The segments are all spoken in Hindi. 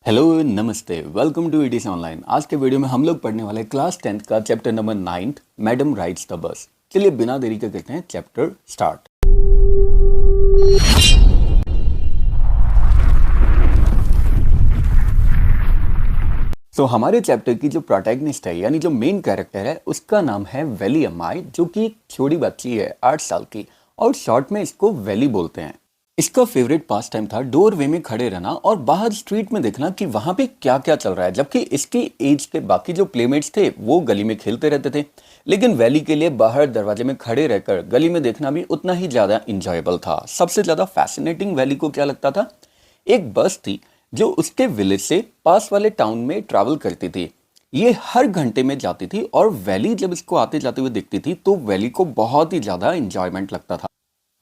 हेलो नमस्ते, welcome to it is online. आज के वीडियो में हम लोग पढ़ने वाले क्लास 10th का chapter number 9 madam rides the bus. चलिए बिना देरी के करते हैं चैप्टर स्टार्ट। हमारे चैप्टर की जो प्रोटैगनिस्ट है यानी जो मेन कैरेक्टर है उसका नाम है वेली अम्माई, जो कि एक छोटी बच्ची है 8 साल की और शॉर्ट में इसको वेली बोलते हैं। इसका फेवरेट पास टाइम था डोरवे में खड़े रहना और बाहर स्ट्रीट में देखना कि वहां पे क्या क्या चल रहा है, जबकि इसकी एज के बाकी जो प्लेमेट्स थे वो गली में खेलते रहते थे। लेकिन वैली के लिए बाहर दरवाजे में खड़े रहकर गली में देखना भी उतना ही ज्यादा इंजॉयबल था। सबसे ज्यादा फैसिनेटिंग वैली को क्या लगता था, एक बस थी जो उसके विलेज से पास वाले टाउन में ट्रैवल करती थी। ये हर घंटे में जाती थी और वैली जब इसको आते जाते हुए दिखती थी तो वैली को बहुत ही ज्यादा इंजॉयमेंट लगता था।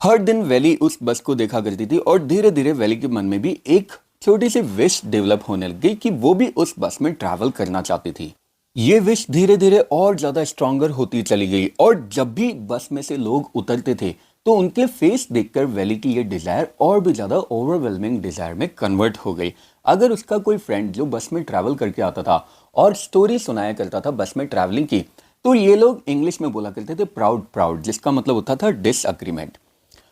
हर दिन वैली उस बस को देखा करती थी और धीरे धीरे वैली के मन में भी एक छोटी सी विश डेवलप होने लग गई कि वो भी उस बस में ट्रैवल करना चाहती थी। ये विश धीरे धीरे और ज्यादा स्ट्रॉन्गर होती चली गई और जब भी बस में से लोग उतरते थे तो उनके फेस देखकर वैली की ये डिजायर और भी ज्यादा ओवरवेलमिंग डिजायर में कन्वर्ट हो गई। अगर उसका कोई फ्रेंड जो बस में ट्रैवल करके आता था और स्टोरी सुनाया करता था बस में ट्रैवलिंग की, तो ये लोग इंग्लिश में बोला करते थे प्राउड प्राउड, जिसका मतलब होता था डिसएग्रीमेंट।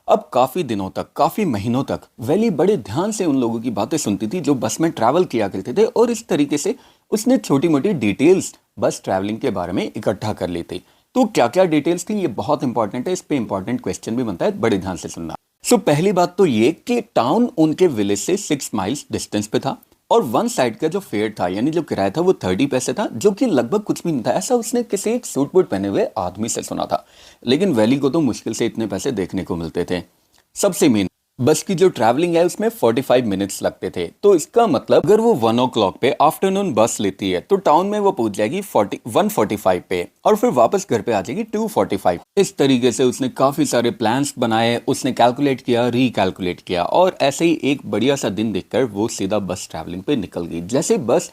अब काफी दिनों तक, काफी महीनों तक वैली बड़े ध्यान से उन लोगों की बातें सुनती थी जो बस में ट्रैवल किया करते थे और इस तरीके से उसने छोटी मोटी डिटेल्स बस ट्रैवलिंग के बारे में इकट्ठा कर ली थी। तो क्या क्या डिटेल्स थी ये बहुत इंपॉर्टेंट है, इस पे इंपॉर्टेंट क्वेश्चन भी बनता है, बड़े ध्यान से सुनना। पहली बात तो ये कि टाउन उनके विलेज से 6 माइल्स डिस्टेंस पे था और वन साइड का जो फेयर था यानी जो किराया था वो 30 पैसे था, जो कि लगभग कुछ भी नहीं था। ऐसा उसने किसी एक सूट बूट पहने हुए आदमी से सुना था। लेकिन वैली को तो मुश्किल से इतने पैसे देखने को मिलते थे। सबसे मेन, बस की जो ट्रैवलिंग है उसमें 45 मिनट्स लगते थे। तो इसका मतलब अगर वो 1 o'clock पे आफ्टरनून बस लेती है तो टाउन में वो पहुंच जाएगी 1:45 पे और फिर वापस घर पे आ जाएगी 2:45। इस तरीके से उसने काफी सारे प्लान्स बनाए, उसने कैलकुलेट किया, रिकैलकुलेट किया और ऐसे ही एक बढ़िया सा दिन देखकर वो सीधा बस ट्रैवलिंग पे निकल गई। जैसे बस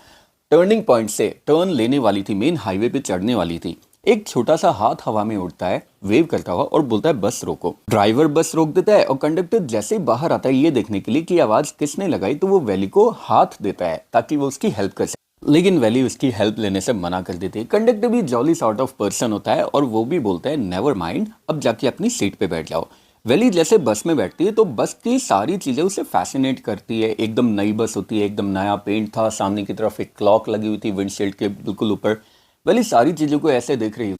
टर्निंग पॉइंट से टर्न लेने वाली थी, मेन हाईवे पे चढ़ने वाली थी, एक छोटा सा हाथ हवा में उड़ता है वेव करता हुआ और बोलता है बस रोको। ड्राइवर बस रोक देता है और कंडक्टर जैसे ही बाहर आता है ये देखने के लिए कि आवाज किसने लगाई, तो वो वैली को हाथ देता है ताकि वो उसकी हेल्प कर सके। लेकिन वैली उसकी हेल्प लेने से मना कर देती है। कंडक्टर भी जॉली सॉर्ट ऑफ पर्सन होता है और वो भी बोलता है नेवर माइंड, अब जाके अपनी सीट पे बैठ जाओ। वैली जैसे बस में बैठती है तो बस की सारी चीजें उसे फैसिनेट करती है। एकदम नई बस होती है, एकदम नया पेंट था, सामने की तरफ एक क्लॉक लगी हुई थी विंडशील्ड के बिल्कुल ऊपर। वैली सारी चीजों को ऐसे देख रही है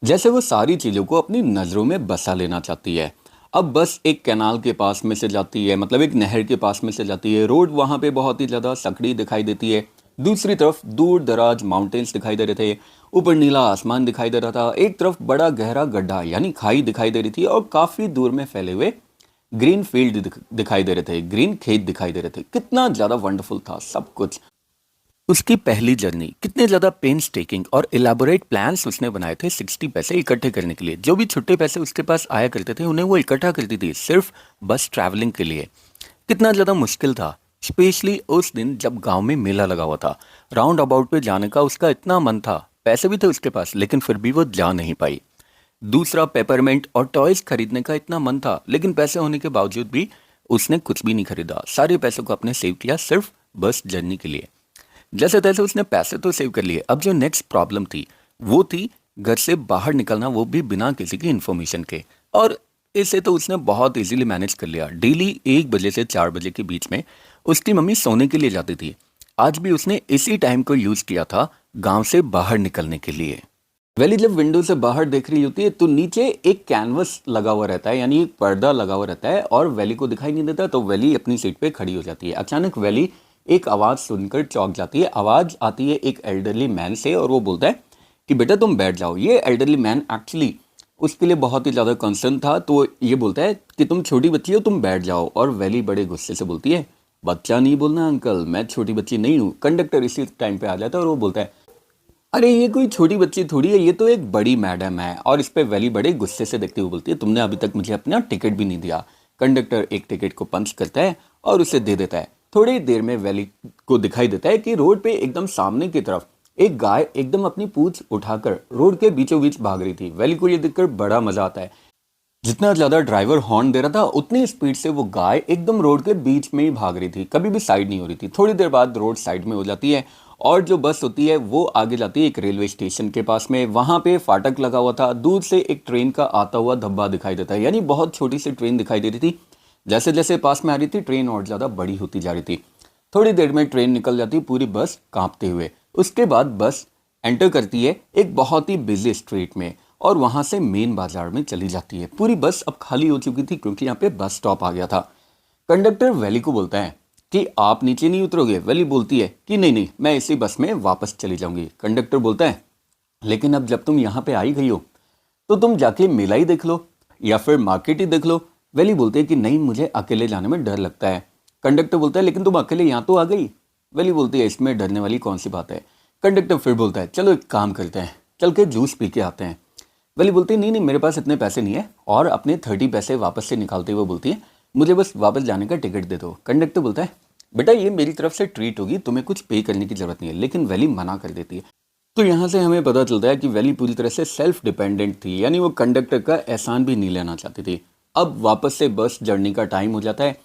जैसे वो सारी चीजों को अपनी नजरों में बसा लेना चाहती है। अब बस एक कैनाल के पास में से जाती है, मतलब एक नहर के पास में से जाती है। रोड वहां पे बहुत ही ज्यादा सकड़ी दिखाई देती है। दूसरी तरफ दूर दराज माउंटेन्स दिखाई दे रहे थे, ऊपर नीला आसमान दिखाई दे रहा था, एक तरफ बड़ा गहरा गड्ढा यानी खाई दिखाई दे रही थी और काफी दूर में फैले हुए ग्रीन फील्ड दिखाई दे रहे थे, ग्रीन खेत दिखाई दे रहे थे। कितना ज्यादा वंडरफुल था सब कुछ। उसकी पहली जर्नी, कितने ज्यादा पेन्स टेकिंग और इलेबोरेट प्लान्स उसने बनाए थे 60 पैसे इकट्ठे करने के लिए। जो भी छुट्टे पैसे उसके पास आया करते थे उन्हें वो इकट्ठा करती थी सिर्फ बस ट्रैवलिंग के लिए। कितना ज्यादा मुश्किल था, स्पेशली उस दिन जब गांव में मेला लगा हुआ था। राउंड अबाउट पे जाने का उसका इतना मन था, पैसे भी थे उसके पास, लेकिन फिर भी वो जा नहीं पाई। दूसरा, पेपरमेंट और टॉयज खरीदने का इतना मन था, लेकिन पैसे होने के बावजूद भी उसने कुछ भी नहीं खरीदा। सारे पैसों को अपने सेव किया सिर्फ बस जर्नी के लिए। जैसे तैसे उसने पैसे तो सेव कर लिए। अब जो नेक्स्ट प्रॉब्लम थी वो थी घर से बाहर निकलना, वो भी बिना किसी की इन्फॉर्मेशन के। और इसे तो उसने बहुत इजीली मैनेज कर लिया। डेली 1 बजे से 4 बजे के बीच में उसकी मम्मी सोने के लिए जाती थी। आज भी उसने इसी टाइम को यूज किया था गांव से बाहर निकलने के लिए। वैली जब विंडो से बाहर देख रही होती है तो नीचे एक कैनवस लगा हुआ रहता है यानी एक पर्दा लगा हुआ रहता है और वैली को दिखाई नहीं देता। तो वैली अपनी सीट पे खड़ी हो जाती है। अचानक वैली एक आवाज सुनकर चौंक जाती है। आवाज आती है एक एल्डरली मैन से और वो बोलता है कि बेटा तुम बैठ जाओ। ये एल्डरली मैन एक्चुअली उसके लिए बहुत ही ज्यादा कंसर्न था, तो ये बोलता है कि तुम छोटी बच्ची हो, तुम बैठ जाओ। और वैली बड़े गुस्से से बोलती है बच्चा नहीं बोलना अंकल, मैं छोटी बच्ची नहीं हूँ। कंडक्टर इसी टाइम पे आ जाता है और वो बोलता है अरे ये कोई छोटी बच्ची थोड़ी है, ये तो एक बड़ी मैडम है। और इस पे वैली बड़े गुस्से से देखते हुए बोलती है तुमने अभी तक मुझे अपना टिकट भी नहीं दिया। कंडक्टर एक टिकट को पंच करता है और उसे दे देता है। थोड़ी देर में वैली को दिखाई देता है कि रोड पे एकदम सामने की तरफ एक गाय एकदम अपनी पूंछ उठाकर रोड के बीचों बीच भाग रही थी। वैली को ये देखकर बड़ा मजा आता है। जितना ज्यादा ड्राइवर हॉर्न दे रहा था उतनी स्पीड से वो गाय एकदम रोड के बीच में ही भाग रही थी, कभी भी साइड नहीं हो रही थी। थोड़ी देर बाद रोड साइड में हो जाती है और जो बस होती है वो आगे जाती है एक रेलवे स्टेशन के पास में। वहां पे फाटक लगा हुआ था, दूर से एक ट्रेन का आता हुआ धब्बा दिखाई देता है, यानी बहुत छोटी सी ट्रेन दिखाई दे रही थी। जैसे जैसे पास में आ रही थी ट्रेन और ज्यादा बड़ी होती जा रही थी। थोड़ी देर में ट्रेन निकल जाती, पूरी बस कांपते हुए। उसके बाद बस एंटर करती है एक बहुत ही बिजी स्ट्रीट में और वहां से मेन बाजार में चली जाती है। पूरी बस अब खाली हो चुकी थी क्योंकि यहाँ पे बस स्टॉप आ गया था। कंडक्टर वैली को बोलता है कि आप नीचे नहीं उतरोगे। वैली बोलती है कि नहीं नहीं, मैं इसी बस में वापस चली जाऊंगी। कंडक्टर बोलता है लेकिन अब जब तुम यहाँ पे आई गई हो तो तुम जाके मेला ही देख लो या फिर मार्केट ही देख लो। वैली बोलते हैं कि नहीं, मुझे अकेले जाने में डर लगता है। कंडक्टर बोलता है लेकिन तुम अकेले यहाँ तो आ गई। वैली बोलती है इसमें डरने वाली कौन सी बात है। कंडक्टर फिर बोलता है चलो एक काम करते हैं, चल के जूस पी के आते हैं। वैली बोलती है नहीं नहीं, मेरे पास इतने पैसे नहीं है, और अपने 30 पैसे वापस से निकालते हुए बोलती है मुझे बस वापस जाने का टिकट दे दो। कंडक्टर बोलता है बेटा ये मेरी तरफ से ट्रीट होगी, तुम्हें कुछ पे करने की जरूरत नहीं है। लेकिन वैली मना कर देती है। तो यहाँ से हमें पता चलता है कि वैली पूरी तरह से सेल्फ डिपेंडेंट थी, यानी वो कंडक्टर का एहसान भी नहीं लेना चाहती थी। अब वापस से बस जर्नी का टाइम हो जाता है,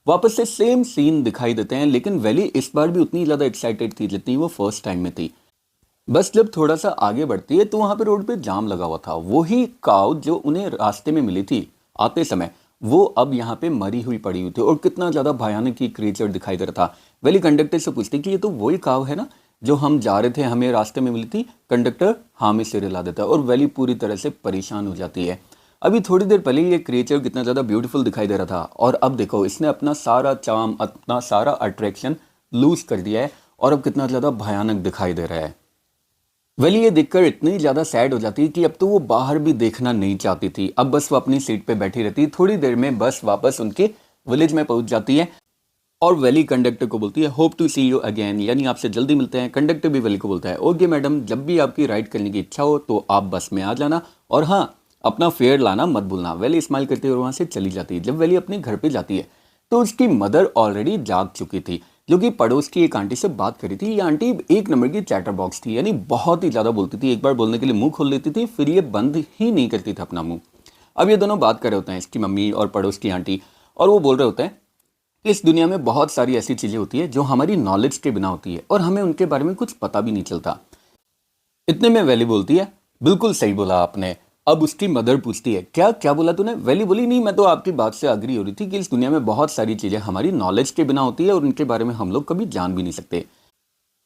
वापस से सेम सीन दिखाई देते हैं, लेकिन वैली इस बार भी उतनी ज़्यादा एक्साइटेड थी जितनी वो फर्स्ट टाइम में थी। बस जब थोड़ा सा आगे बढ़ती है तो वहां पे रोड पे जाम लगा हुआ था। वही काऊ जो उन्हें रास्ते में मिली थी आते समय, वो अब यहाँ पे मरी हुई पड़ी हुई थी और कितना ज्यादा भयानक ही क्रिएचर दिखाई दे रहा था। वैली कंडक्टर से पूछती कि ये तो वही काऊ है ना जो हम जा रहे थे, हमें रास्ते में मिली थी। कंडक्टर हाँ में सिर हिला देता है और वैली पूरी तरह से परेशान हो जाती है। अभी थोड़ी देर पहले ये क्रिएचर कितना ज़्यादा ब्यूटीफुल दिखाई दे रहा था और अब देखो इसने अपना सारा चार्म, अपना सारा अट्रैक्शन लूज कर दिया है और अब कितना ज़्यादा भयानक दिखाई दे रहा है। वैली ये देखकर इतनी ज़्यादा सैड हो जाती कि अब तो वो बाहर भी देखना नहीं चाहती थी। अब बस वो अपनी सीट पे बैठी रहती। थोड़ी देर में बस वापस उनके विलेज में पहुंच जाती है और वैली कंडक्टर को बोलती है hope to see you again, यानी आपसे जल्दी मिलते हैं। कंडक्टर भी वैली को बोलता है ओके मैडम, जब भी आपकी राइड करने की इच्छा हो तो आप बस में आ जाना और हाँ अपना फेयर लाना मत भूलना। वैली स्माइल करती है और वहां से चली जाती है। जब वैली अपने घर पे जाती है तो उसकी मदर ऑलरेडी जाग चुकी थी, जो कि पड़ोस की एक आंटी से बात करी थी। ये आंटी एक नंबर की चैटर बॉक्स थी, यानी बहुत ही ज़्यादा बोलती थी। एक बार बोलने के लिए मुंह खोल लेती थी, फिर ये बंद ही नहीं करती थी अपना मुंह। अब ये दोनों बात कर रहे होते हैं, इसकी मम्मी और पड़ोस की आंटी, और वो बोल रहे होते हैं कि इस दुनिया में बहुत सारी ऐसी चीज़ें होती है जो हमारी नॉलेज के बिना होती है और हमें उनके बारे में कुछ पता भी नहीं चलता। इतने में वैली बोलती है बिल्कुल सही बोला आपने। अब उसकी मदर पूछती है क्या क्या बोला तूने। वैली बोली नहीं, मैं तो आपकी बात से अग्री हो रही थी कि इस दुनिया में बहुत सारी चीजें हमारी नॉलेज के बिना होती है और उनके बारे में हम लोग कभी जान भी नहीं सकते।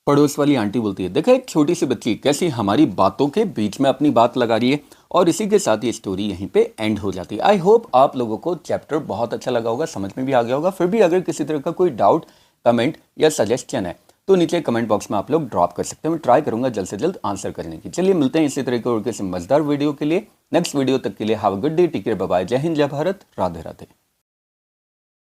पड़ोस वाली आंटी बोलती है देखा एक छोटी सी बच्ची कैसी हमारी बातों के बीच में अपनी बात लगा रही है। और इसी के साथ ये स्टोरी यहीं पे एंड हो जाती है। आई होप आप लोगों को चैप्टर बहुत अच्छा लगा होगा, समझ में भी आ गया होगा। फिर भी अगर किसी तरह का कोई डाउट, कमेंट या सजेशन है तो नीचे कमेंट बॉक्स में आप लोग ड्रॉप कर सकते हैं। मैं ट्राई करूंगा जल्द से जल्द आंसर करने की। चलिए मिलते हैं इसी तरह के और किसी मजेदार वीडियो के लिए नेक्स्ट वीडियो तक के लिए have a good day, take care, bye bye, जय हिंद, जय भारत, राधे राधे।